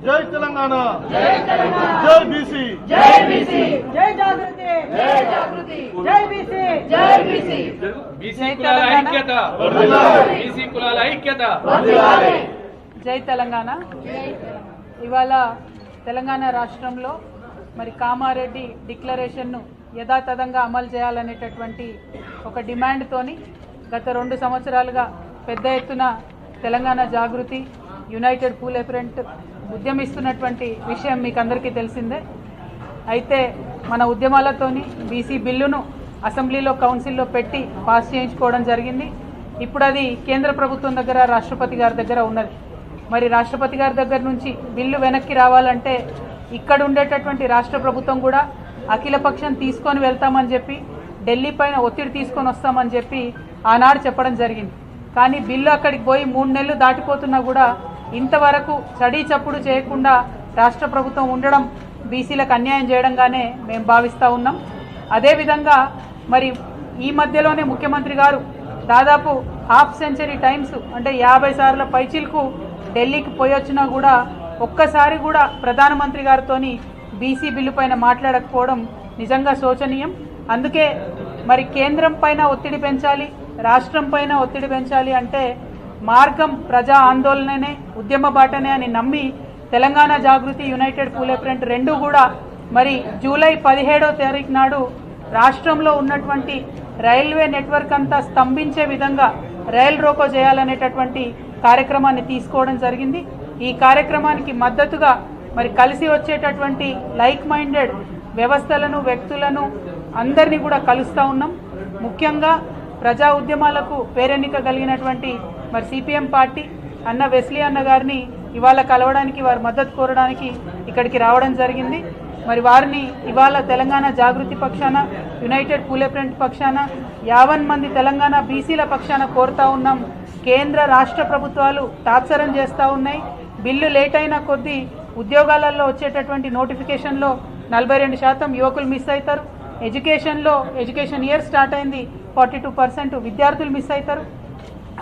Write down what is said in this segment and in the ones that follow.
జై తెలంగాణ, జై బీసీ, జై బీసీ, జై జాగృతి, జై జాగృతి, జై బీసీ, జై బీసీ, బీసీ కులాల ఐక్యత, బీసీ కులాల ఐక్యత. జై తెలంగాణ. ఇవాళ తెలంగాణ రాష్ట్రంలో మరి కామారెడ్డి డిక్లరేషన్ను యథాతథంగా అమలు చేయాలనేటటువంటి ఒక డిమాండ్తోని గత 2 సంవత్సరాలుగా పెద్ద ఎత్తున తెలంగాణ జాగృతి, యునైటెడ్ పూలే ఫ్రంట్ ఉద్యమిస్తున్నటువంటి విషయం మీకు అందరికీ తెలిసిందే. అయితే మన ఉద్యమాలతోని బీసీ బిల్లును అసెంబ్లీలో కౌన్సిల్లో పెట్టి పాస్ చేయించుకోవడం జరిగింది. ఇప్పుడు అది కేంద్ర ప్రభుత్వం దగ్గర, రాష్ట్రపతి గారి దగ్గర ఉన్నది. మరి రాష్ట్రపతి గారి దగ్గర నుంచి బిల్లు వెనక్కి రావాలంటే ఇక్కడ ఉండేటటువంటి రాష్ట్ర ప్రభుత్వం కూడా అఖిలపక్షం తీసుకొని వెళ్తామని చెప్పి, ఢిల్లీ పైన ఒత్తిడి తీసుకొని వస్తామని చెప్పి ఆనాడు చెప్పడం జరిగింది. కానీ బిల్లు అక్కడికి పోయి 3 నెలలు దాటిపోతున్నా కూడా ఇంతవరకు చడీ చప్పుడు చేయకుండా రాష్ట్ర ప్రభుత్వం ఉండడం బీసీలకు అన్యాయం చేయడంగానే మేము భావిస్తూ ఉన్నాం. అదేవిధంగా మరి ఈ మధ్యలోనే ముఖ్యమంత్రి గారు దాదాపు హాఫ్ సెంచరీ టైమ్స్ అంటే 50 సార్ల పైచిలకు ఢిల్లీకి పోయి వచ్చినా కూడా ఒక్కసారి కూడా ప్రధానమంత్రి గారితో బీసీ బిల్లు పైన మాట్లాడకపోవడం నిజంగా శోచనీయం. అందుకే మరి కేంద్రం పైన ఒత్తిడి పెంచాలి, రాష్ట్రం పైన ఒత్తిడి పెంచాలి అంటే మార్గం ప్రజా ఆందోళననే, ఉద్యమ బాటనే అని నమ్మి తెలంగాణ జాగృతి, యునైటెడ్ పూలే ఫ్రంట్ రెండూ కూడా మరి జూలై 17వ తారీఖు నాడు రాష్ట్రంలో ఉన్నటువంటి రైల్వే నెట్వర్క్ అంతా స్తంభించే విధంగా రైలు రోకో చేయాలనేటటువంటి కార్యక్రమాన్ని తీసుకోవడం జరిగింది. ఈ కార్యక్రమానికి మద్దతుగా మరి కలిసి వచ్చేటటువంటి లైక్ మైండెడ్ వ్యవస్థలను, వ్యక్తులను అందరినీ కూడా కలుస్తూ ఉన్నాం. ముఖ్యంగా ప్రజా ఉద్యమాలకు పేరెన్నిక కలిగినటువంటి మరి సిపిఎం పార్టీ అన్న వెస్లీ అన్న గారిని ఇవాళ కలవడానికి, వారి మద్దతు కోరడానికి ఇక్కడికి రావడం జరిగింది. మరి వారిని ఇవాళ తెలంగాణ జాగృతి పక్షాన, యునైటెడ్ పూలే ఫ్రంట్ పక్షాన 50 మంది తెలంగాణ బీసీల పక్షాన కోరుతా ఉన్నాం. కేంద్ర రాష్ట్ర ప్రభుత్వాలు తాత్సరం చేస్తూ ఉన్నాయి. బిల్లు లేట్ అయిన కొద్దీ ఉద్యోగాలలో వచ్చేటటువంటి నోటిఫికేషన్లో 42% యువకులు మిస్ అవుతారు. ఎడ్యుకేషన్ ఇయర్ స్టార్ట్ అయింది, 42% విద్యార్థులు మిస్ అవుతారు.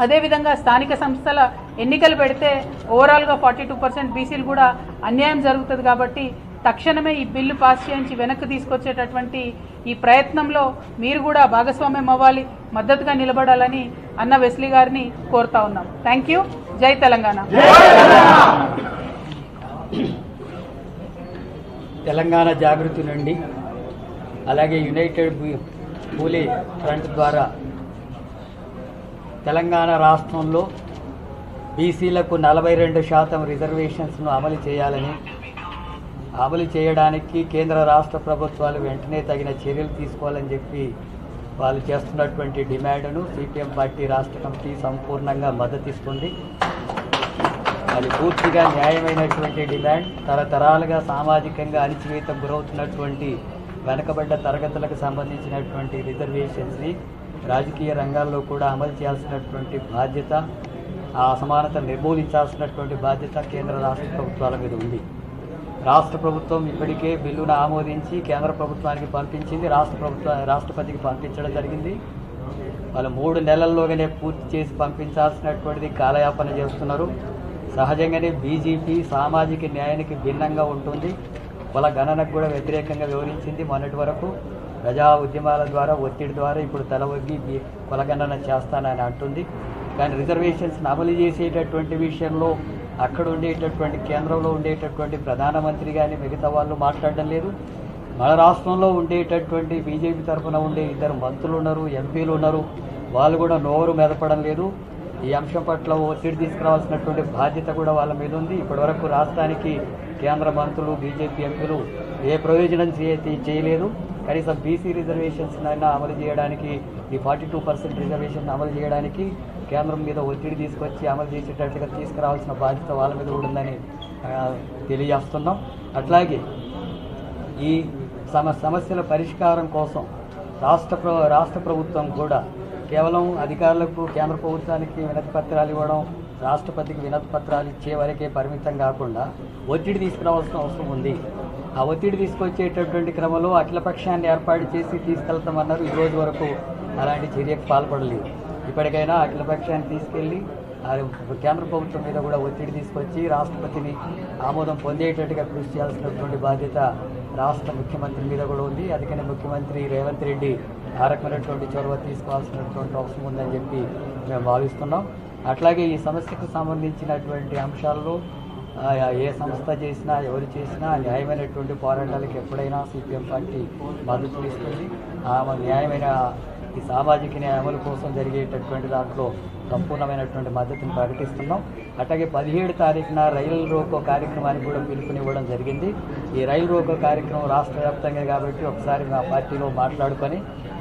అదేవిధంగా స్థానిక సంస్థల ఎన్నికలు పెడితే ఓవరాల్గా 42% బీసీలు కూడా అన్యాయం జరుగుతుంది. కాబట్టి తక్షణమే ఈ బిల్లు పాస్ చేయించి వెనక్కి తీసుకొచ్చేటటువంటి ఈ ప్రయత్నంలో మీరు కూడా భాగస్వామ్యం అవ్వాలి, మద్దతుగా నిలబడాలని అన్న వెస్లీ గారిని కోరుతా ఉన్నాం. Thank you. జై తెలంగాణ. తెలంగాణ జాగృతి నుండి అలాగే యునైటెడ్ పూలే ఫ్రంట్ ద్వారా తెలంగాణ రాష్ట్రంలో బీసీలకు 42% రిజర్వేషన్స్ను అమలు చేయడానికి కేంద్ర రాష్ట్ర ప్రభుత్వాలు వెంటనే తగిన చర్యలు తీసుకోవాలని చెప్పి వాళ్ళు చేస్తున్నటువంటి డిమాండ్ను సిపిఎం పార్టీ రాష్ట్ర కమిటీ సంపూర్ణంగా మద్దతిస్తుంది. అది పూర్తిగా న్యాయమైనటువంటి డిమాండ్. తరతరాలుగా సామాజికంగా అణచివేతకు గురవుతున్నటువంటి వెనకబడ్డ తరగతులకు సంబంధించినటువంటి రిజర్వేషన్స్ని రాజకీయ రంగాల్లో కూడా అమలు చేయాల్సినటువంటి బాధ్యత, ఆ అసమానతను నిర్మూలించాల్సినటువంటి బాధ్యత కేంద్ర రాష్ట్ర ప్రభుత్వాల మీద ఉంది. రాష్ట్ర ప్రభుత్వం ఇప్పటికే బిల్లును ఆమోదించి కేంద్ర ప్రభుత్వానికి పంపించింది, రాష్ట్రపతికి పంపించడం జరిగింది. వాళ్ళు 3 నెలల్లోగానే పూర్తి చేసి పంపించాల్సినటువంటిది కాలయాపన చేస్తున్నారు. సహజంగానే బీజేపీ సామాజిక న్యాయానికి భిన్నంగా ఉంటుంది, కుల గణనకు కూడా వ్యతిరేకంగా వివరించింది. మొన్నటి వరకు ప్రజా ఉద్యమాల ద్వారా, ఒత్తిడి ద్వారా ఇప్పుడు తలవగ్గి కులగణన చేస్తానని అంటుంది. కానీ రిజర్వేషన్స్ని అమలు చేసేటటువంటి విషయంలో అక్కడ ఉండేటటువంటి కేంద్రంలో ఉండేటటువంటి ప్రధానమంత్రి కానీ మిగతా వాళ్ళు మాట్లాడడం లేదు. మన రాష్ట్రంలో ఉండేటటువంటి బీజేపీ తరఫున ఉండే 2 మంత్రులు ఉన్నారు, ఎంపీలు ఉన్నారు, వాళ్ళు కూడా నోరు మెదపడం లేదు. ఈ అంశం పట్ల ఒత్తిడి తీసుకురావాల్సినటువంటి బాధ్యత కూడా వాళ్ళ మీద ఉంది. ఇప్పటివరకు రాష్ట్రానికి కేంద్ర మంత్రులు, బీజేపీ ఎంపీలు ఏ ప్రయోజనం చేయలేదు. కనీసం బీసీ రిజర్వేషన్స్ అయినా అమలు చేయడానికి, ఈ 42% రిజర్వేషన్ అమలు చేయడానికి కేంద్రం మీద ఒత్తిడి తీసుకొచ్చి అమలు చేసేటట్టుగా తీసుకురావాల్సిన బాధ్యత వాళ్ళ మీద కూడా ఉందని తెలియజేస్తున్నాం. అట్లాగే ఈ సమస్యల పరిష్కారం కోసం రాష్ట్ర ప్రభుత్వం కూడా కేవలం అధికారులకు కేంద్ర ప్రభుత్వానికి వినతి పత్రాలు ఇవ్వడం, రాష్ట్రపతికి వినతి పత్రాలు ఇచ్చే వరకే పరిమితం కాకుండా ఒత్తిడి తీసుకురావాల్సిన అవసరం ఉంది. ఆ ఒత్తిడి తీసుకొచ్చేటటువంటి క్రమంలో అఖిలపక్షాన్ని ఏర్పాటు చేసి తీసుకెళ్తామన్నారు. ఈ రోజు వరకు అలాంటి చర్యకు పాల్పడలేదు. ఇప్పటికైనా అఖిలపక్షాన్ని తీసుకెళ్ళి కేంద్ర ప్రభుత్వం మీద కూడా ఒత్తిడి తీసుకొచ్చి రాష్ట్రపతిని ఆమోదం పొందేటట్టుగా కృషి చేయాల్సినటువంటి బాధ్యత రాష్ట్ర ముఖ్యమంత్రి మీద కూడా ఉంది. అందుకని ముఖ్యమంత్రి రేవంత్ రెడ్డి ఆ రకమైనటువంటి చొరవ తీసుకోవాల్సినటువంటి అవసరం ఉందని చెప్పి మేము భావిస్తున్నాం. అట్లాగే ఈ సమస్యకు సంబంధించినటువంటి అంశాల్లో ఏ సంస్థ చేసినా ఎవరు చేసినా న్యాయమైనటువంటి పోరాటాలకు ఎప్పుడైనా సిపిఎం పార్టీ మద్దతు ఇస్తుంది. ఆ న్యాయమైన ఈ సామాజిక న్యాయ అమలు కోసం జరిగేటటువంటి దాంట్లో సంపూర్ణమైనటువంటి మద్దతును ప్రకటిస్తున్నాం. అట్లాగే 17 తారీఖున రైలు రోకో కార్యక్రమానికి కూడా పిలుపునివ్వడం జరిగింది. ఈ రైలు రోకో కార్యక్రమం రాష్ట్ర వ్యాప్తంగా కాబట్టి ఒకసారి మా పార్టీలో మాట్లాడుకొని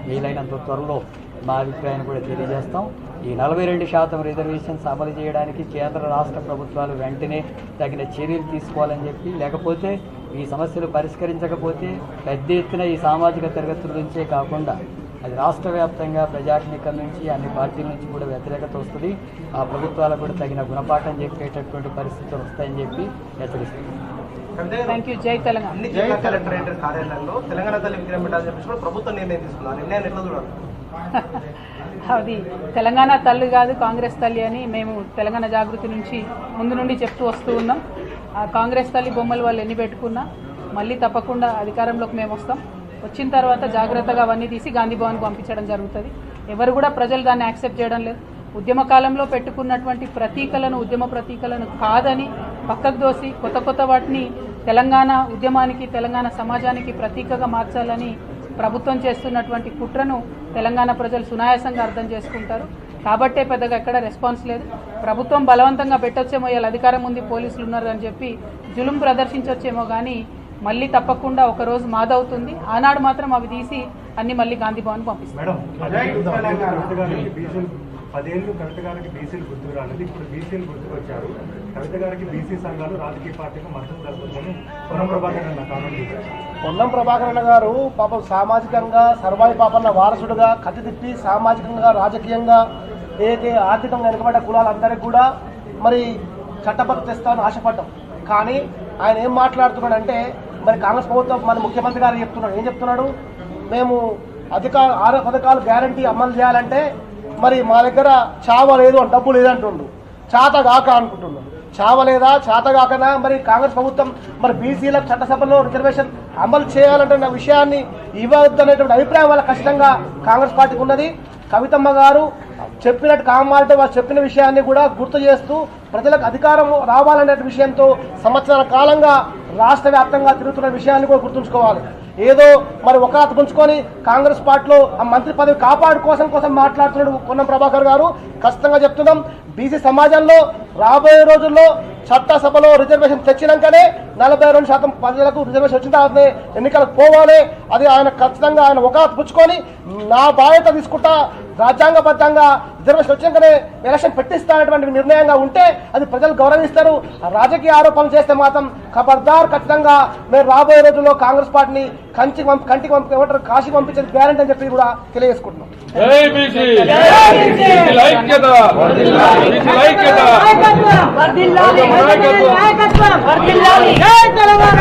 వీలైనంత త్వరలో మా అభిప్రాయాన్ని కూడా తెలియజేస్తాం. ఈ 42% రిజర్వేషన్స్ అమలు చేయడానికి కేంద్ర రాష్ట్ర ప్రభుత్వాలు వెంటనే తగిన చర్యలు తీసుకోవాలని చెప్పి, లేకపోతే ఈ సమస్యలు పరిష్కరించకపోతే పెద్ద ఎత్తున ఈ సామాజిక తరగతుల నుంచే కాకుండా అది రాష్ట్ర వ్యాప్తంగా ప్రజాస్వామ్యం నుంచి అన్ని పార్టీల నుంచి కూడా వ్యతిరేకత వస్తుంది. ఆ ప్రభుత్వాలకు కూడా తగిన గుణపాఠం చెప్పేటటువంటి పరిస్థితులు వస్తాయని చెప్పి హెచ్చరిస్తుంది. జై తెలంగాణ. అన్ని జిల్లా కలెక్టరేట్ కార్యాలయంలో తెలంగాణ తల్లి విగ్రహం పెట్టాలని చెప్పేసి కూడా ప్రభుత్వం నిర్ణయం తీసుకున్నారు. నిర్ణయాన్ని ఎట్లా చూడాలి? అది తెలంగాణ తల్లి కాదు, కాంగ్రెస్ తల్లి అని మేము తెలంగాణ జాగృతి నుంచి ముందు నుండి చెప్తూ వస్తూ ఉన్నాం. ఆ కాంగ్రెస్ తల్లి బొమ్మలు వాళ్ళు ఎన్ని పెట్టుకున్నా మళ్ళీ తప్పకుండా అధికారంలోకి మేము వస్తాం. వచ్చిన తర్వాత జాగ్రత్తగా అవన్నీ తీసి గాంధీ భవన్కి పంపించడం జరుగుతుంది. ఎవరు కూడా ప్రజలు దాన్ని యాక్సెప్ట్ చేయడం లేదు. ఉద్యమ కాలంలో పెట్టుకున్నటువంటి ప్రతీకలను, ఉద్యమ ప్రతీకలను కాదని పక్కకు దోసి కొత్త వాటిని తెలంగాణ ఉద్యమానికి, తెలంగాణ సమాజానికి ప్రతీకగా మార్చాలని ప్రభుత్వం చేస్తున్నటువంటి కుట్రను తెలంగాణ ప్రజలు సునాయాసంగా అర్థం చేసుకుంటారు. కాబట్టే పెద్దగా ఎక్కడ రెస్పాన్స్ లేదు. ప్రభుత్వం బలవంతంగా పెట్టొచ్చేమో, ఇలా అధికారం ఉంది, పోలీసులు ఉన్నారు అని చెప్పి జులుం ప్రదర్శించొచ్చేమో, కానీ మళ్ళీ తప్పకుండా ఒకరోజు మాదవుతుంది. ఆనాడు మాత్రం అవి తీసి అన్ని మళ్ళీ గాంధీ భవన్ పంపిస్తారు. 10 ఏళ్ళు కవిత గారికి బీసీలు గుర్తుకు రాలేదు. ఇప్పుడు బీసీలు గుర్తుకొచ్చారు. కవిత గారికి బీసీ సంఘాలు రాజకీయ పార్టీకి మద్దతు తెలుపుతుందని పొన్నం ప్రభాకర్ అన్న కామెంట్ చేశారు. పొన్నం ప్రభాకర్ గారు పాపం సామాజికంగా సర్వాయి పాపన్న వారసుడుగా కత్తి తిప్పి సామాజికంగా, రాజకీయంగా, ఏదైతే ఆర్థికంగా వెనుకబడ్డ కులాలందరికీ కూడా మరి చట్టబద్ధత తెస్తామని ఆశపడ్డాం. కానీ ఆయన ఏం మాట్లాడుతున్నాడంటే, మరి కాంగ్రెస్ ప్రభుత్వం మన ముఖ్యమంత్రి గారు చెప్తున్నాడు, ఏం చెప్తున్నాడు, మేము 6 పథకాలు గ్యారంటీ అమలు చేయాలంటే మరి మా దగ్గర చావ లేదు అని, డబ్బు లేదంటుండు. చాతగాక అనుకుంటున్నాడు. చావలేదా, చాతగాకనా? మరి కాంగ్రెస్ ప్రభుత్వం మరి బీసీలకు చట్టసభలో రిజర్వేషన్ అమలు చేయాలంటున్న విషయాన్ని ఇవ్వద్దనేటువంటి అభిప్రాయం వల్ల ఖచ్చితంగా కాంగ్రెస్ పార్టీకి ఉన్నది. కవితమ్మ గారు చెప్పినట్టు కామాలంటే వారు చెప్పిన విషయాన్ని కూడా గుర్తు చేస్తూ ప్రజలకు అధికారం రావాలనే విషయంతో సంవత్సరాల కాలంగా రాష్ట్ర వ్యాప్తంగా తిరుగుతున్న విషయాన్ని కూడా గుర్తుంచుకోవాలి. ఏదో మరి ఒక అత పుంచుకొని కాంగ్రెస్ పార్టీలో ఆ మంత్రి పదవి కోసం మాట్లాడుతున్నాడు పొన్నం ప్రభాకర్ గారు. ఖచ్చితంగా చెప్తున్నాం, బీసీ సమాజంలో రాబోయే రోజుల్లో చట్టసభలో రిజర్వేషన్ తెచ్చినాకనే 42% ప్రజలకు రిజర్వేషన్ వచ్చిన తర్వాతనే ఎన్నికలకు పోవాలి. అది ఆయన ఖచ్చితంగా ఆయన ఒక పుచ్చుకొని నా బాధ్యత తీసుకుంటా, రాజ్యాంగబద్ధంగా రిజర్వేషన్ వచ్చినాకనే ఎలక్షన్ పెట్టిస్తానటువంటి నిర్ణయంగా ఉంటే అది ప్రజలు గౌరవిస్తారు. రాజకీయ ఆరోపణలు చేస్తే మాత్రం ఖబర్దార్, ఖచ్చితంగా మేము రాబోయే రోజుల్లో కాంగ్రెస్ పార్టీని కంటికి కాశీకి పంపించేది గ్యారెంటీ అని చెప్పి కూడా తెలియజేసుకుంటున్నాం. తెలంగాణ